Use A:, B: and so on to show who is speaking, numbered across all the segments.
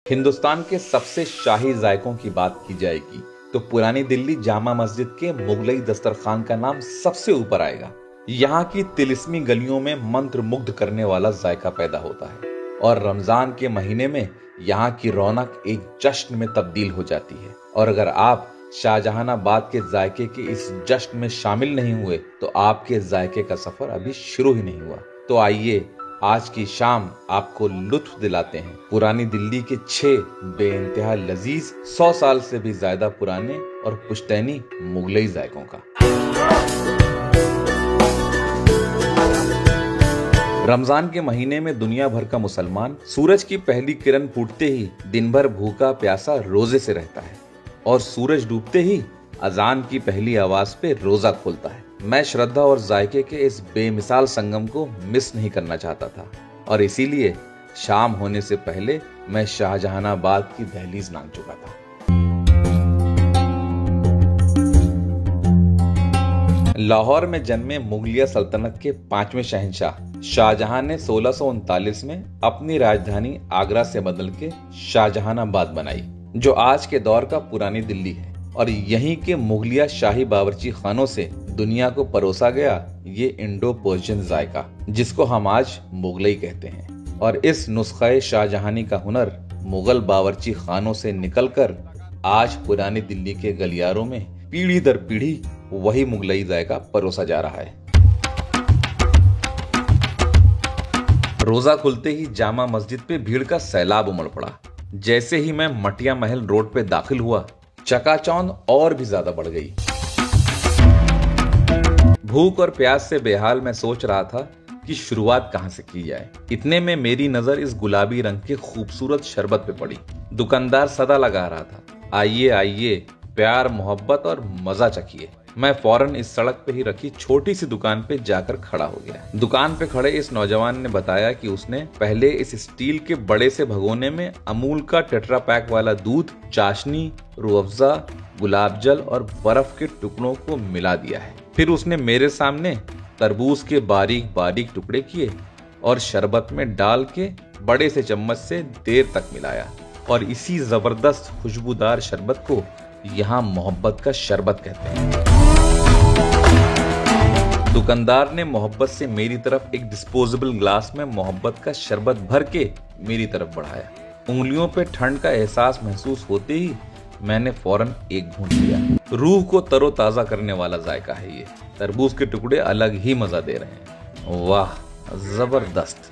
A: हिंदुस्तान के सबसे शाही जायकों की बात की जाएगी तो पुरानी दिल्ली जामा मस्जिद के मुगलई दस्तरखान का नाम सबसे ऊपर आएगा। यहाँ की तिलिस्मी गलियों में मंत्र मुग्ध करने वाला जायका पैदा होता है और रमजान के महीने में यहाँ की रौनक एक जश्न में तब्दील हो जाती है। और अगर आप शाहजहानाबाद के जायके के इस जश्न में शामिल नहीं हुए तो आपके जायके का सफर अभी शुरू ही नहीं हुआ। तो आइए आज की शाम आपको लुत्फ दिलाते हैं पुरानी दिल्ली के 6 बेइंतहा लजीज 100 साल से भी ज्यादा पुराने और पुश्तैनी मुगलई जायकों का। रमजान के महीने में दुनिया भर का मुसलमान सूरज की पहली किरण फूटते ही दिन भर भूखा प्यासा रोजे से रहता है और सूरज डूबते ही अजान की पहली आवाज पे रोजा खोलता है। मैं श्रद्धा और जायके के इस बेमिसाल संगम को मिस नहीं करना चाहता था और इसीलिए शाम होने से पहले मैं शाहजहानाबाद की दहलीज लांघ चुका था। लाहौर में जन्मे मुगलिया सल्तनत के 5वें शहंशाह शाहजहां ने 1639 में अपनी राजधानी आगरा से बदल के शाहजहानाबाद बनाई, जो आज के दौर का पुरानी दिल्ली है। और यहीं के मुगलिया शाही बावर्ची खानों से दुनिया को परोसा गया ये इंडो पर्शियन जायका, जिसको हम आज मुगलई कहते हैं। और इस नुस्खे शाहजहानी का हुनर मुगल बावर्ची खानों से निकलकर आज पुरानी दिल्ली के गलियारों में पीढ़ी दर पीढ़ी वही मुगलई जायका परोसा जा रहा है। रोजा खुलते ही जामा मस्जिद पे भीड़ का सैलाब उमड़ पड़ा। जैसे ही मैं मटिया महल रोड पे दाखिल हुआ, चकाचौंध और भी ज्यादा बढ़ गई। भूख और प्यास से बेहाल मैं सोच रहा था कि शुरुआत कहां से की जाए। इतने में मेरी नजर इस गुलाबी रंग के खूबसूरत शरबत पे पड़ी। दुकानदार सदा लगा रहा था, आइए आइए, प्यार मोहब्बत और मजा चखिए। मैं फौरन इस सड़क पे ही रखी छोटी सी दुकान पे जाकर खड़ा हो गया। दुकान पे खड़े इस नौजवान ने बताया कि उसने पहले इस स्टील के बड़े से भगोने में अमूल का टेट्रा पैक वाला दूध, चाशनी, रूह अफ़ज़ा, गुलाब जल और बर्फ के टुकड़ों को मिला दिया है। फिर उसने मेरे सामने तरबूज के बारीक बारीक टुकड़े किए और शरबत में डाल के बड़े से चम्मच से देर तक मिलाया। और इसी जबरदस्त खुशबूदार शरबत को यहाँ मोहब्बत का शरबत कहते हैं। दुकानदार ने मोहब्बत से मेरी तरफ एक डिस्पोजेबल ग्लास में मोहब्बत का शरबत भर के मेरी तरफ बढ़ाया। उंगलियों पे ठंड का एहसास महसूस होते ही मैंने फौरन एक घूंट लिया। रूह को तरोताजा करने वाला जायका है ये। तरबूज के टुकड़े अलग ही मजा दे रहे हैं। वाह, जबरदस्त।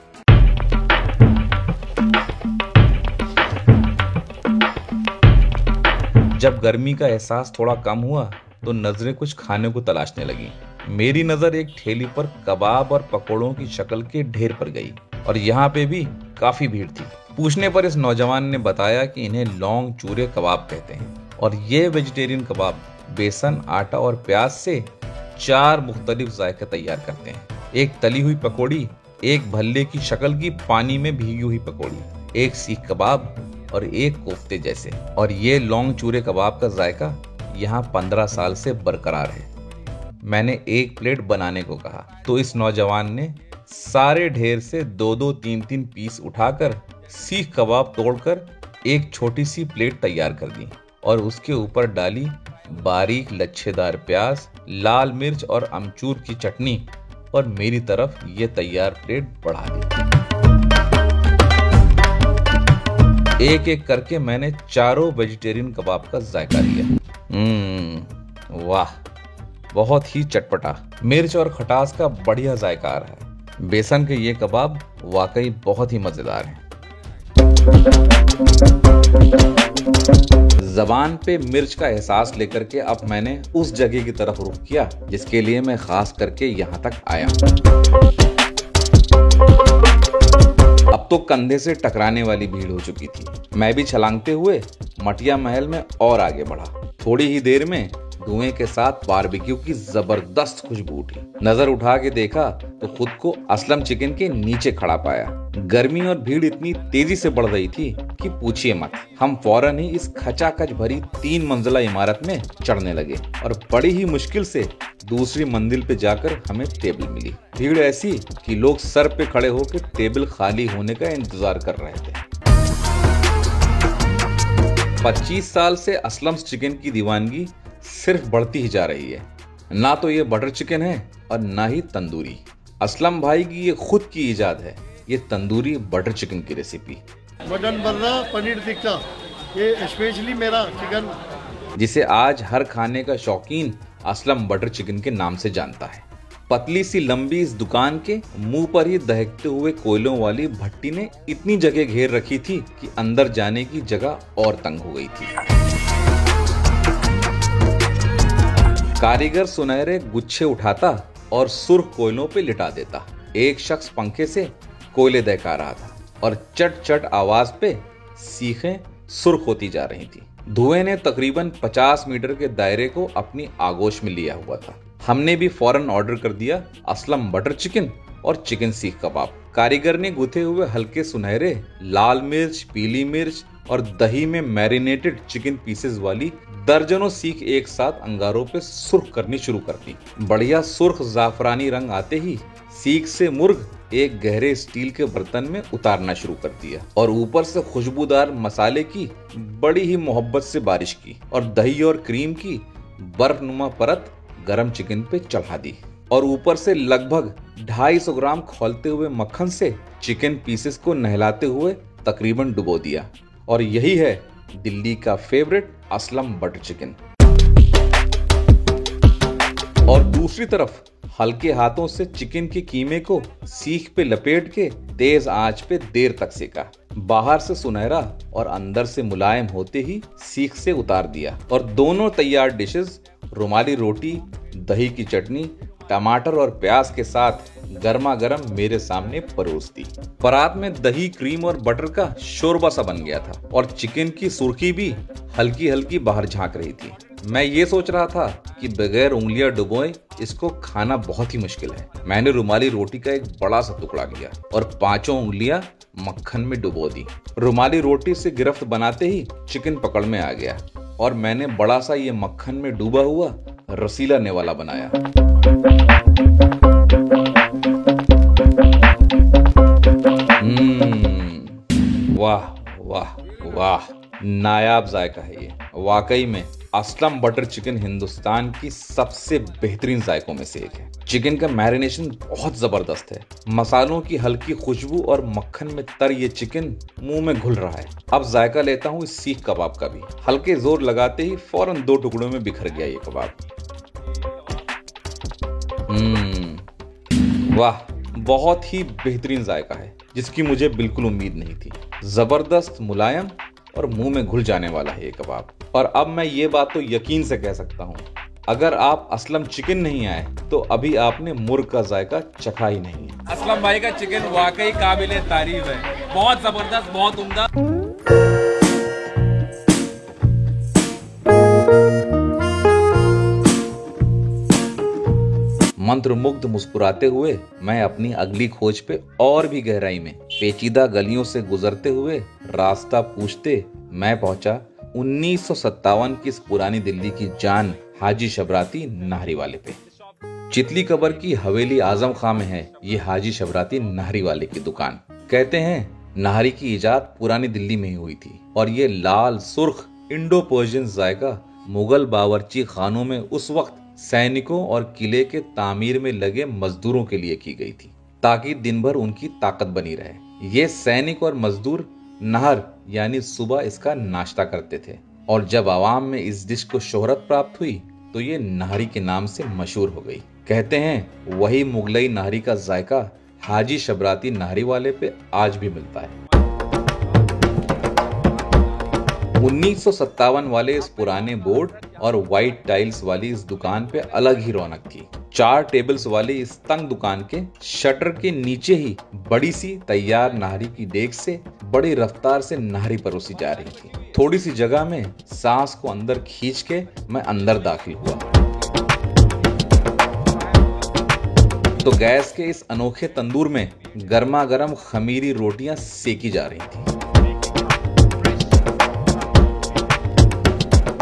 A: जब गर्मी का एहसास थोड़ा कम हुआ तो नजरें कुछ खाने को तलाशने लगी। मेरी नजर एक ठेली पर कबाब और पकोड़ों की शक्ल के ढेर पर गई और यहाँ पे भी काफी भीड़ थी। पूछने पर इस नौजवान ने बताया कि इन्हें लौंग चूरे कबाब कहते हैं और ये वेजिटेरियन कबाब बेसन, आटा और प्याज से 4 मुख्तलिफ जायके तैयार करते हैं। एक तली हुई पकौड़ी, एक भल्ले की शक्ल की पानी में भीगी हुई पकौड़ी, एक सीख कबाब और एक कोफ्ते जैसे। और ये लौंग चूरे कबाब का जायका यहाँ 15 साल से बरकरार है। मैंने एक प्लेट बनाने को कहा तो इस नौजवान ने सारे ढेर से 2-2, 3-3 पीस उठाकर सीख कबाब तोड़कर एक छोटी सी प्लेट तैयार कर दी और उसके ऊपर डाली बारीक लच्छेदार प्याज, लाल मिर्च और अमचूर की चटनी और मेरी तरफ ये तैयार प्लेट बढ़ा दी। एक एक करके मैंने चारों वेजिटेरियन कबाब का जायका लिया। वाह, बहुत ही चटपटा, मिर्च और खटास का बढ़िया जायका आ रहा है। बेसन के ये कबाब वाकई बहुत ही मजेदार हैं। जबान पे मिर्च का एहसास लेकर के अब मैंने उस जगह की तरफ रुख किया जिसके लिए मैं खास करके यहाँ तक आया। अब तो कंधे से टकराने वाली भीड़ हो चुकी थी। मैं भी छलांगते हुए मटिया महल में और आगे बढ़ा। थोड़ी ही देर में धुएं के साथ बारबेक्यू की जबरदस्त खुशबू उठी। नजर उठा के देखा तो खुद को असलम चिकन के नीचे खड़ा पाया। गर्मी और भीड़ इतनी तेजी से बढ़ रही थी कि पूछिए मत। हम फौरन ही इस खचाखच भरी 3 मंजिला इमारत में चढ़ने लगे और बड़ी ही मुश्किल से दूसरी मंजिल पे जाकर हमें टेबल मिली। भीड़ ऐसी कि लोग सर पे खड़े होकर टेबल खाली होने का इंतजार कर रहे थे। 25 साल से असलम्स चिकन की दीवानगी सिर्फ बढ़ती ही जा रही है। ना तो ये बटर चिकन है और ना ही तंदूरी। असलम भाई की ये खुद की इजाद है, ये तंदूरी बटर चिकन की रेसिपी।
B: मटन बर्रा पनीर टिक्का, ये स्पेशली मेरा चिकन,
A: जिसे आज हर खाने का शौकीन असलम बटर चिकन के नाम से जानता है। पतली सी लंबी इस दुकान के मुंह पर ही दहकते हुए कोयलों वाली भट्टी ने इतनी जगह घेर रखी थी कि अंदर जाने की जगह और तंग हो गई थी। कारीगर सुनहरे गुच्छे उठाता और सुर्ख कोयलों पे लिटा देता। एक शख्स पंखे से कोयले दहका रहा था और चट चट आवाज पे सीखें सुर्ख होती जा रही थी। धुएं ने तकरीबन 50 मीटर के दायरे को अपनी आगोश में लिया हुआ था। हमने भी फौरन ऑर्डर कर दिया असलम बटर चिकन और चिकन सीख कबाब। कारीगर ने गुथे हुए हल्के सुनहरे लाल मिर्च, पीली मिर्च और दही में मैरिनेटेड चिकन पीसेस वाली दर्जनों सीख एक साथ अंगारों पे सुर्ख करनी शुरू कर दी। बढ़िया सुर्ख जाफरानी रंग आते ही सीख से मुर्ग एक गहरे स्टील के बर्तन में उतारना शुरू कर दिया और ऊपर से खुशबूदार मसाले की बड़ी ही मोहब्बत से बारिश की और दही और क्रीम की बर्फनुमा परत गरम चिकन पे चढ़ा दी और ऊपर से लगभग 250 ग्राम खौलते हुए मक्खन से चिकन पीसेस को नहलाते हुए तकरीबन डुबो दिया। और यही है दिल्ली का फेवरेट असलम बटर चिकन। और दूसरी तरफ हल्के हाथों से चिकन के कीमे को सीख पे लपेट के तेज आंच पे देर तक सेका। बाहर से सुनहरा और अंदर से मुलायम होते ही सीख से उतार दिया और दोनों तैयार डिशेस रुमाली रोटी, दही की चटनी, टमाटर और प्याज के साथ गर्मा गर्म मेरे सामने परोस दी। परात में दही, क्रीम और बटर का शोरबा सा बन गया था और चिकन की सुर्खी भी हल्की हल्की बाहर झांक रही थी। मैं ये सोच रहा था कि बगैर उंगलियां डुबोए इसको खाना बहुत ही मुश्किल है। मैंने रुमाली रोटी का एक बड़ा सा टुकड़ा लिया और 5 उंगलियां मक्खन में डुबो दी। रुमाली रोटी से गिरफ्त बनाते ही चिकन पकड़ में आ गया और मैंने बड़ा सा ये मक्खन में डूबा हुआ रसीला नेवाला बनाया। वाह वाह वाह, नायाब जायका है ये। वाकई में असलम बटर चिकन हिंदुस्तान की सबसे बेहतरीन जायकों में से एक है। चिकन का मैरिनेशन बहुत जबरदस्त है। मसालों की हल्की खुशबू और मक्खन में तर ये चिकन मुंह में घुल रहा है। अब जायका लेता हूँ इस सीख कबाब का भी। हल्के जोर लगाते ही फौरन 2 टुकड़ों में बिखर गया ये कबाब। वाह, बहुत ही बेहतरीन जायका है जिसकी मुझे बिल्कुल उम्मीद नहीं थी। जबरदस्त, मुलायम और मुंह में घुल जाने वाला है ये कबाब। और अब मैं ये बात तो यकीन से कह सकता हूँ, अगर आप असलम चिकन नहीं आए तो अभी आपने मुर्ग का जायका चखा ही नहीं है।
C: असलम भाई का चिकन वाकई काबिल तारीफ है, बहुत जबरदस्त, बहुत उम्दा।
A: मंत्रमुग्ध मुस्कुराते हुए मैं अपनी अगली खोज पे और भी गहराई में पेचीदा गलियों से गुजरते हुए रास्ता पूछते मैं पहुंचा 1957 की इस पुरानी दिल्ली की जान हाजी शबराती नाहरी वाले पे। चितली कबर की हवेली आजम खां में है ये हाजी शबराती नाहरी वाले की दुकान। कहते हैं नाहरी की इजाद पुरानी दिल्ली में ही हुई थी और ये लाल सुर्ख इंडो पर्शियन जायका मुगल बावर्ची खानों में उस वक्त सैनिकों और किले के तामीर में लगे मजदूरों के लिए की गई थी ताकि दिन भर उनकी ताकत बनी रहे। ये सैनिक और मजदूर नहर यानी सुबह इसका नाश्ता करते थे और जब आवाम में इस डिश को शोहरत प्राप्त हुई तो ये नाहरी के नाम से मशहूर हो गई। कहते हैं वही मुगलई नाहरी का जायका हाजी शबराती नाहरी वाले पे आज भी मिलता है। 1957 वाले इस पुराने बोर्ड और व्हाइट टाइल्स वाली इस दुकान पे अलग ही रौनक थी। 4 टेबल्स वाली इस तंग दुकान के शटर के नीचे ही बड़ी सी तैयार नाहरी की देग से बड़ी रफ्तार से नाहरी परोसी जा रही थी। थोड़ी सी जगह में सांस को अंदर खींच के मैं अंदर दाखिल हुआ तो गैस के इस अनोखे तंदूर में गर्मा गर्म खमीरी रोटियां सेकी जा रही थी।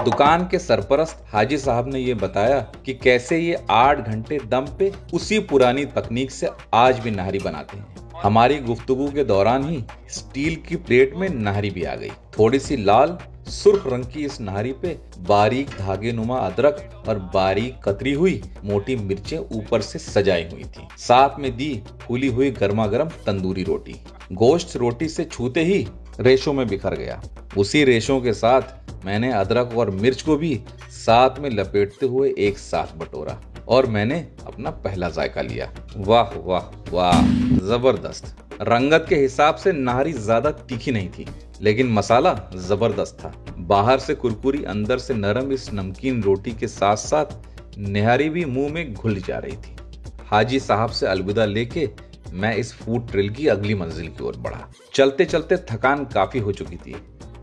A: दुकान के सरपरस्त हाजी साहब ने ये बताया कि कैसे ये 8 घंटे दम पे उसी पुरानी तकनीक से आज भी नाहरी बनाते हैं। हमारी गुफ्तगू के दौरान ही स्टील की प्लेट में नाहरी भी आ गई। थोड़ी सी लाल सुर्ख रंग की इस नारी पे बारीक धागे नुमा अदरक और बारीक कतरी हुई मोटी मिर्चें ऊपर से सजाई हुई थी। साथ में दी फूली हुई गर्मा गर्म तंदूरी रोटी। गोश्त रोटी से छूते ही रेशों में बिखर गया। उसी रेशों के साथ मैंने अदरक और मिर्च को भी साथ में लपेटते हुए एक साथ बटोरा और मैंने अपना पहला जायका लिया। वाह वाह वाह, जबरदस्त। रंगत के हिसाब से नारी ज्यादा तीखी नहीं थी, लेकिन मसाला जबरदस्त था। बाहर से कुरकुरी, अंदर से नरम इस नमकीन रोटी के साथ साथ निहारी भी मुंह में घुल जा रही थी। हाजी साहब से अलविदा लेके मैं इस फूड ट्रेल की अगली मंजिल की ओर बढ़ा। चलते चलते थकान काफी हो चुकी थी,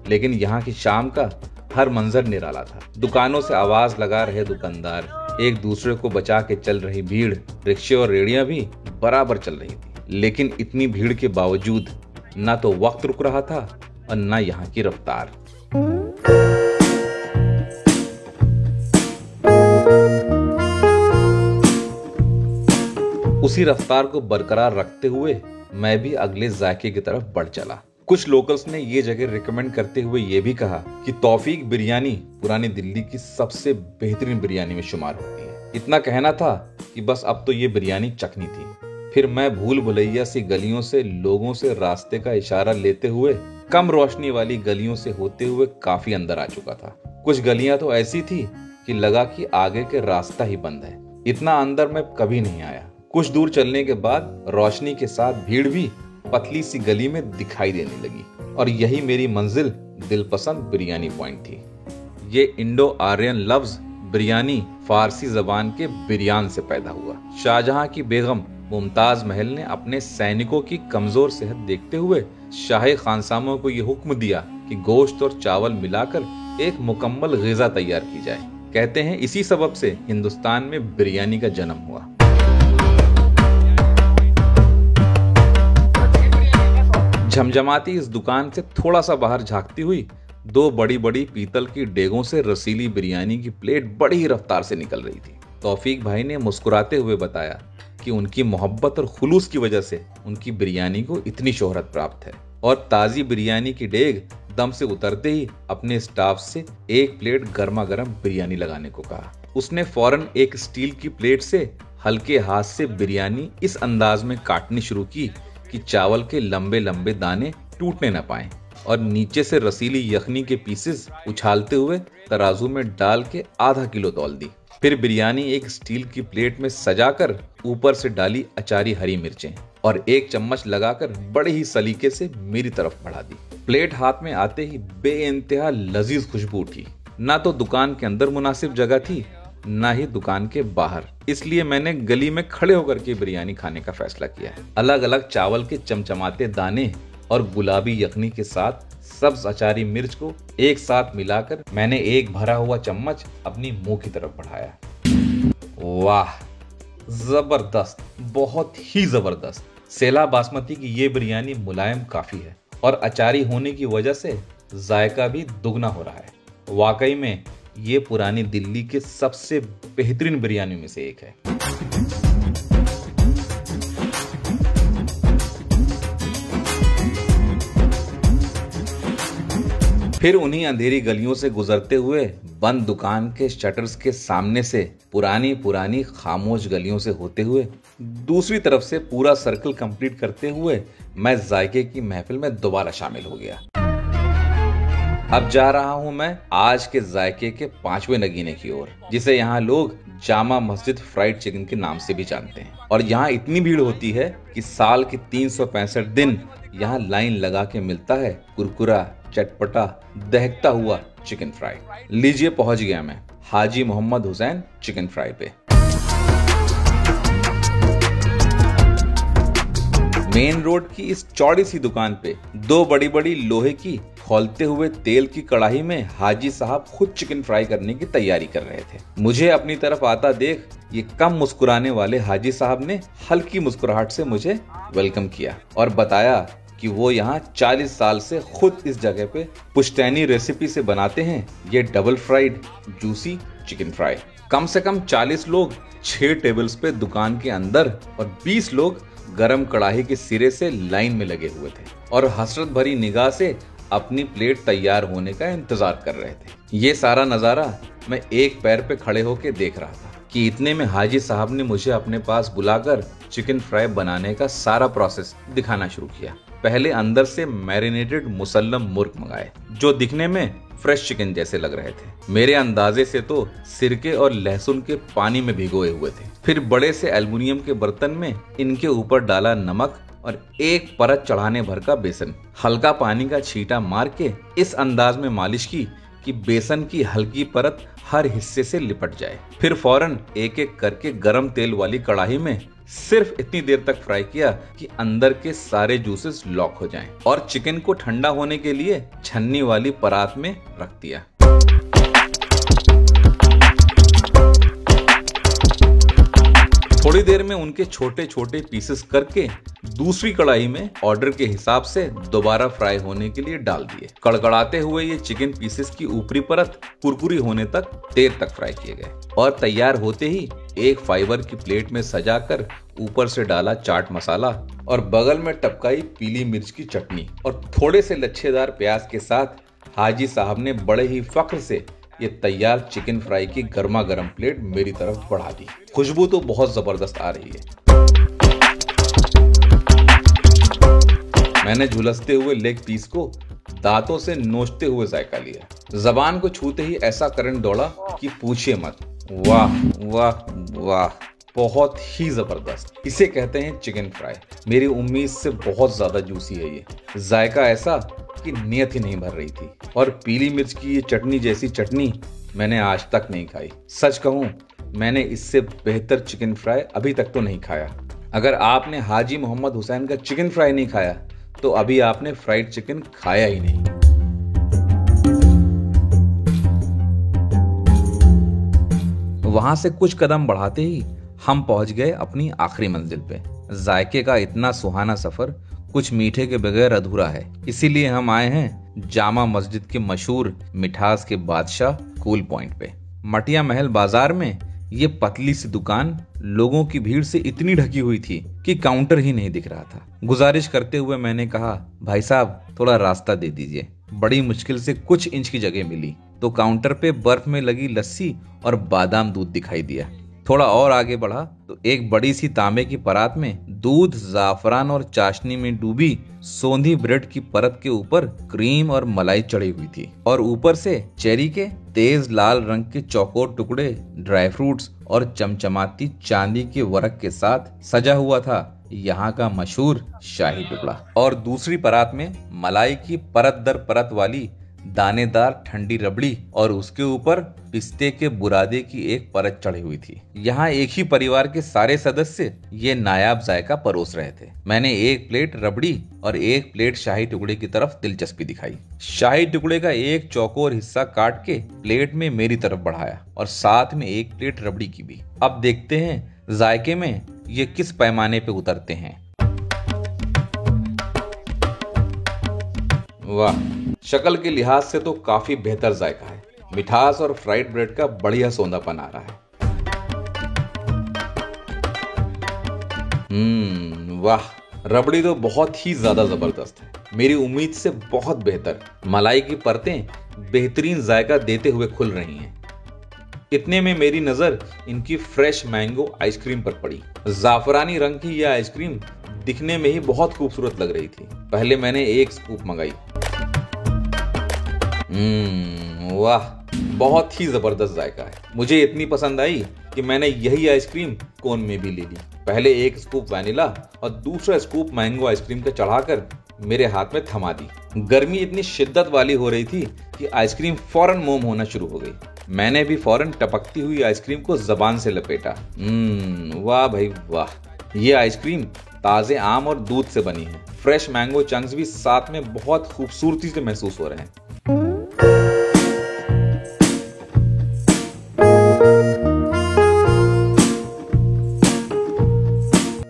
A: लेकिन यहाँ की शाम का हर मंजर निराला था। दुकानों से आवाज लगा रहे दुकानदार, एक दूसरे को बचा के चल रही भीड़, रिक्शे और रेड़ियां भी बराबर चल रही थी। लेकिन इतनी भीड़ के बावजूद ना तो वक्त रुक रहा था और ना यहाँ की रफ्तार। उसी रफ्तार को बरकरार रखते हुए मैं भी अगले जायके की तरफ बढ़ चला। कुछ लोकल्स ने ये जगह रिकमेंड करते हुए ये भी कहा कि तौफीक बिरयानी पुरानी दिल्ली की सबसे बेहतरीन बिरयानी में शुमार होती है। इतना कहना था कि बस अब तो ये बिरयानी चखनी थी। फिर मैं भूल भुलैया सी गलियों से लोगों से रास्ते का इशारा लेते हुए कम रोशनी वाली गलियों से होते हुए काफी अंदर आ चुका था। कुछ गलियां तो ऐसी थी कि लगा कि आगे के रास्ता ही बंद है। इतना अंदर मैं कभी नहीं आया। कुछ दूर चलने के बाद रोशनी के साथ भीड़ भी पतली सी गली में दिखाई देने लगी और यही मेरी मंजिल दिलपसंद बिरयानी पॉइंट थी। ये इंडो आर्यन लफ्ज बिरयानी फारसी जबान के बिरयान से पैदा हुआ। शाहजहां की बेगम मुमताज महल ने अपने सैनिकों की कमजोर सेहत देखते हुए शाही खानसामों को यह हुक्म दिया कि गोश्त और चावल मिलाकर एक मुकम्मल ग़िज़ा तैयार की जाए। कहते हैं इसी सबब से हिंदुस्तान में बिरयानी का जन्म हुआ। झमझमाती इस दुकान से थोड़ा सा बाहर झांकती हुई दो बड़ी बड़ी पीतल की डेगों से रसीली बिरयानी की प्लेट बड़ी ही रफ्तार से निकल रही थी। तौफीक भाई ने मुस्कुराते हुए बताया कि उनकी मोहब्बत और खुलूस की वजह से उनकी बिरयानी को इतनी शोहरत प्राप्त है और ताजी बिरयानी की डेग दम से उतरते ही अपने स्टाफ से एक प्लेट गर्मा गर्म बिरयानी लगाने को कहा। उसने फौरन एक स्टील की प्लेट से हल्के हाथ से बिरयानी इस अंदाज में काटनी शुरू की कि चावल के लंबे लंबे दाने टूटने न पाएं और नीचे से रसीली यखनी के पीसेस उछालते हुए तराजू में डाल के आधा किलो तौल दी। फिर बिरयानी एक स्टील की प्लेट में सजाकर ऊपर से डाली अचारी हरी मिर्चें और एक चम्मच लगाकर बड़े ही सलीके से मेरी तरफ बढ़ा दी। प्लेट हाथ में आते ही बेइंतहा लजीज खुशबू उठी। ना तो दुकान के अंदर मुनासिब जगह थी, ना ही दुकान के बाहर। इसलिए मैंने गली में खड़े होकर के बिरयानी खाने का फैसला किया है। अलग अलग चावल के चमचमाते दाने और गुलाबी यखनी के साथ सब्ज अचारी मिर्च को एक साथ मिलाकर मैंने एक भरा हुआ चम्मच अपनी मुंह की तरफ बढ़ाया। वाह, जबरदस्त, बहुत ही जबरदस्त। सेला बासमती की ये बिरयानी मुलायम काफी है और अचारी होने की वजह से जायका भी दुगना हो रहा है। वाकई में ये पुरानी दिल्ली के सबसे बेहतरीन बिरयानी में से एक है। फिर उन्हीं अंधेरी गलियों से गुजरते हुए बंद दुकान के शटर्स के सामने से पुरानी पुरानी खामोश गलियों से होते हुए दूसरी तरफ से पूरा सर्कल कंप्लीट करते हुए मैं जायके की महफिल में दोबारा शामिल हो गया। अब जा रहा हूं मैं आज के जायके के 5वें नगीने की ओर, जिसे यहाँ लोग जामा मस्जिद फ्राइड चिकन के नाम से भी जानते हैं। और यहाँ इतनी भीड़ होती है कि साल के 365 दिन यहाँ लाइन लगा के मिलता है कुरकुरा, चटपटा, दहकता हुआ चिकन फ्राई। लीजिए पहुंच गया मैं हाजी मोहम्मद हुसैन चिकन फ्राई पे। मेन रोड की इस चौड़ी सी दुकान पे दो बड़ी बड़ी लोहे की खौलते हुए तेल की कढ़ाई में हाजी साहब खुद चिकन फ्राई करने की तैयारी कर रहे थे। मुझे अपनी तरफ आता देख ये कम मुस्कुराने वाले हाजी साहब ने हल्की मुस्कुराहट से मुझे वेलकम किया और बताया कि वो यहाँ 40 साल से खुद इस जगह पे पुश्तैनी रेसिपी से बनाते हैं ये double fried juicy chicken fry. कम से कम 40 लोग 6 टेबल्स पे दुकान के अंदर और 20 लोग गरम कढ़ाई के सिरे से लाइन में लगे हुए थे और हसरत भरी निगाह से अपनी प्लेट तैयार होने का इंतजार कर रहे थे। ये सारा नजारा मैं एक पैर पे खड़े होकर देख रहा था कि इतने में हाजी साहब ने मुझे अपने पास बुलाकर चिकन फ्राई बनाने का सारा प्रोसेस दिखाना शुरू किया। पहले अंदर से मैरिनेटेड मुसल्लम मुर्ग मंगाए जो दिखने में फ्रेश चिकन जैसे लग रहे थे। मेरे अंदाजे से तो सिरके और लहसुन के पानी में भिगोए हुए थे। फिर बड़े से एल्युमिनियम के बर्तन में इनके ऊपर डाला नमक और एक परत चढ़ाने भर का बेसन। हल्का पानी का छींटा मार के इस अंदाज में मालिश की कि बेसन की हल्की परत हर हिस्से से लिपट जाए। फिर फौरन एक एक करके गरम तेल वाली कढ़ाई में सिर्फ इतनी देर तक फ्राई किया कि अंदर के सारे जूसेस लॉक हो जाएं और चिकन को ठंडा होने के लिए छन्नी वाली परात में रख दिया। थोड़ी देर में उनके छोटे छोटे पीसेस करके दूसरी कढ़ाई में ऑर्डर के हिसाब से दोबारा फ्राई होने के लिए डाल दिए। कड़कड़ाते हुए ये चिकन पीसेस की ऊपरी परत कुरकुरी होने तक देर तक फ्राई किए गए और तैयार होते ही एक फाइबर की प्लेट में सजाकर ऊपर से डाला चाट मसाला और बगल में टपकाई पीली मिर्च की चटनी और थोड़े से लच्छेदार प्याज के साथ हाजी साहब ने बड़े ही फख्र से ये तैयार चिकन फ्राई की गर्मा गर्म प्लेट मेरी तरफ बढ़ा दी। खुशबू तो बहुत जबरदस्त आ रही है। मैंने झुलसते हुए लेग पीस को दांतों से नोचते हुए जायका लिया। जबान को छूते ही ऐसा करंट दौड़ा कि पूछिए मत। वाह वाह वाह, बहुत ही जबरदस्त। इसे कहते हैं चिकन फ्राई। मेरी उम्मीद से बहुत ज्यादा जूसी है ये। जायका ऐसा कि नियत ही नहीं भर रही थी। और पीली मिर्च की ये चटनी जैसी चटनी मैंने आज तक नहीं खाई। सच कहूं, मैंने इससे बेहतर चिकन फ्राई अभी तक तो नहीं खाया। अगर आपने हाजी मोहम्मद हुसैन का चिकन फ्राई नहीं खाया तो अभी आपने फ्राइड चिकन खाया ही नहीं। वहां से कुछ कदम बढ़ाते ही हम पहुंच गए अपनी आखिरी मंजिल पे। जायके का इतना सुहाना सफर कुछ मीठे के बगैर अधूरा है। इसीलिए हम आए हैं जामा मस्जिद के मशहूर मिठास के बादशाह कूल पॉइंट पे। मटिया महल बाजार में ये पतली सी दुकान लोगों की भीड़ से इतनी ढकी हुई थी कि काउंटर ही नहीं दिख रहा था। गुजारिश करते हुए मैंने कहा, भाई साहब थोड़ा रास्ता दे दीजिए। बड़ी मुश्किल से कुछ इंच की जगह मिली तो काउंटर पे बर्फ में लगी लस्सी और बादाम दूध दिखाई दिया। थोड़ा और आगे बढ़ा तो एक बड़ी सी तांबे की परात में दूध, जाफरान और चाशनी में डूबी सोंधी ब्रेड की परत के ऊपर क्रीम और मलाई चढ़ी हुई थी और ऊपर से चेरी के तेज लाल रंग के चौकोर टुकड़े, ड्राई फ्रूट्स और चमचमाती चांदी के वर्क के साथ सजा हुआ था यहाँ का मशहूर शाही टुकड़ा। और दूसरी परात में मलाई की परत दर परत वाली दानेदार ठंडी रबड़ी और उसके ऊपर पिस्ते के बुरादे की एक परत चढ़ी हुई थी। यहाँ एक ही परिवार के सारे सदस्य ये नायाब जायका परोस रहे थे। मैंने एक प्लेट रबड़ी और एक प्लेट शाही टुकड़े की तरफ दिलचस्पी दिखाई। शाही टुकड़े का एक चौकोर हिस्सा काट के प्लेट में मेरी तरफ बढ़ाया और साथ में एक प्लेट रबड़ी की भी। अब देखते हैं जायके में ये किस पैमाने पे उतरते हैं। वाह, शक्ल के लिहाज से तो काफी बेहतर जायका है। मिठास और फ्राइड ब्रेड का बढ़िया सौंधापन आ रहा है। वाह, रबड़ी तो बहुत ही ज्यादा जबरदस्त है। मेरी उम्मीद से बहुत बेहतर। मलाई की परतें बेहतरीन जायका देते हुए खुल रही हैं। इतने में मेरी नजर इनकी फ्रेश मैंगो आइसक्रीम पर पड़ी। जाफरानी रंग की यह आइसक्रीम दिखने में ही बहुत खूबसूरत लग रही थी। पहले मैंने एक स्कूप मंगाई। वाह, बहुत ही जबरदस्त जायका है। मुझे इतनी पसंद आई कि मैंने यही आइसक्रीम कोन में भी ले ली। पहले एक स्कूप वैनिला और दूसरा स्कूप मैंगो आइसक्रीम का चढ़ाकर मेरे हाथ में थमा दी। गर्मी इतनी शिद्दत वाली हो रही थी कि आइसक्रीम फौरन मोम होना शुरू हो गई। मैंने भी फौरन टपकती हुई आइसक्रीम को जबान से लपेटा। वाह भाई वाह, ये आइसक्रीम ताजे आम और दूध से बनी है। फ्रेश मैंगो चंक्स भी साथ में बहुत खूबसूरती से महसूस हो रहे हैं।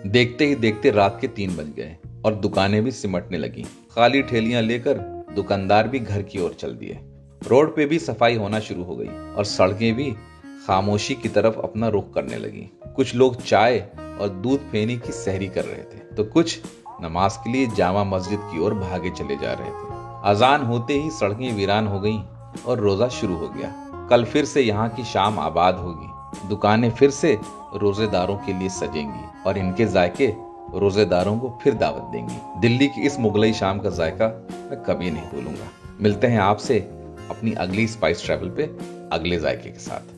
A: देखते ही देखते रात के 3 बज गए और दुकानें भी सिमटने लगी। खाली ठेलियां लेकर दुकानदार भी घर की ओर चल दिए। रोड पे भी सफाई होना शुरू हो गई और सड़कें भी खामोशी की तरफ अपना रुख करने लगी। कुछ लोग चाय और दूध फेनी की सहरी कर रहे थे तो कुछ नमाज के लिए जामा मस्जिद की ओर भागे चले जा रहे थे। अजान होते ही सड़कें वीरान हो गईं और रोजा शुरू हो गया। कल फिर से यहाँ की शाम आबाद होगी, दुकानें फिर से रोजेदारों के लिए सजेंगी और इनके जायके रोजेदारों को फिर दावत देंगी। दिल्ली की इस मुगलई शाम का जायका मैं कभी नहीं भूलूंगा। मिलते हैं आपसे अपनी अगली स्पाइस ट्रैवल पे अगले जायके के साथ।